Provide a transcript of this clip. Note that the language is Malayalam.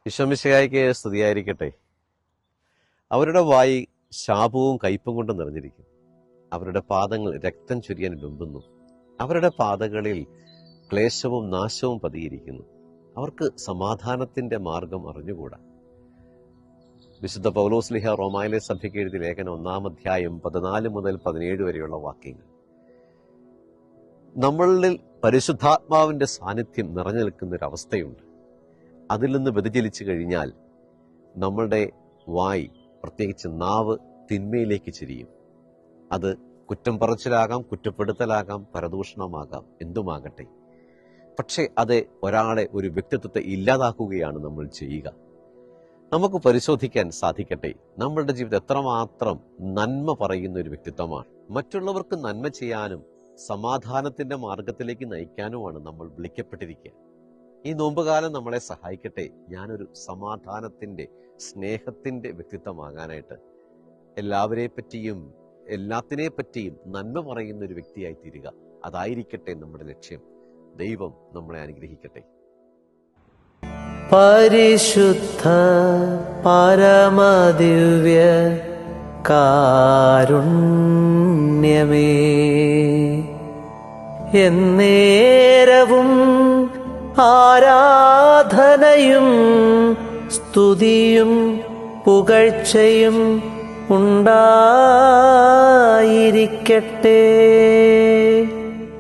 ഈശോമിശിഹായ്ക്ക് സ്തുതിയായിരിക്കട്ടെ. അവരുടെ വായി ശാപവും കയ്പും കൊണ്ട് നിറഞ്ഞിരിക്കും. അവരുടെ പാദങ്ങൾ രക്തം ചൊരിയാൻ വെമ്പുന്നു. അവരുടെ പാതകളിൽ ക്ലേശവും നാശവും പതിയിരിക്കുന്നു. അവർക്ക് സമാധാനത്തിന്റെ മാർഗം അറിഞ്ഞുകൂടാ. വിശുദ്ധ പൗലോസ്ലിഹ റോമായിലെ സഭയ്ക്ക് എഴുതിയ ലേഖനം 1-ാം അധ്യായം 14 മുതൽ 17 വരെയുള്ള വാക്യങ്ങൾ. നമ്മളിൽ പരിശുദ്ധാത്മാവിന്റെ സാന്നിധ്യം നിറഞ്ഞു നിൽക്കുന്നൊരവസ്ഥയുണ്ട്. അതിൽ നിന്ന് വ്യതിചലിച്ചു കഴിഞ്ഞാൽ നമ്മളുടെ വായ്, പ്രത്യേകിച്ച് നാവ്, തിന്മയിലേക്ക് ചെരിയും. അത് കുറ്റം പറച്ചിലാകാം, കുറ്റപ്പെടുത്തലാകാം, പരദൂഷണമാകാം, എന്തുമാകട്ടെ. പക്ഷേ അത് ഒരാളെ, ഒരു വ്യക്തിത്വത്തെ ഇല്ലാതാക്കുകയാണ് നമ്മൾ ചെയ്യുക. നമുക്ക് പരിശോധിക്കാൻ സാധിക്കട്ടെ, നമ്മളുടെ ജീവിതം എത്രമാത്രം നന്മ പറയുന്ന ഒരു വ്യക്തിത്വമാണ്. മറ്റുള്ളവർക്ക് നന്മ ചെയ്യാനും സമാധാനത്തിന്റെ മാർഗത്തിലേക്ക് നയിക്കാനുമാണ് നമ്മൾ വിളിക്കപ്പെട്ടിരിക്കുക. ഈ നോമ്പുകാലം നമ്മളെ സഹായിക്കട്ടെ, ഞാനൊരു സമാധാനത്തിന്റെ, സ്നേഹത്തിന്റെ വ്യക്തിത്വമാകാനായിട്ട്. എല്ലാവരെ പറ്റിയും എല്ലാത്തിനെ പറ്റിയും നന്മ പറയുന്ന ഒരു വ്യക്തിയായി തീരുക. അതായിരിക്കട്ടെ നമ്മുടെ ലക്ഷ്യം. ദൈവം നമ്മളെ അനുഗ്രഹിക്കട്ടെ. പരിശുദ്ധ പരമദിവ്യ കാരുണ്യമേ, എന്നേരവും ആരാധനയും സ്തുതിയും പുകഴ്ചയും ഉണ്ടായിരിക്കട്ടെ.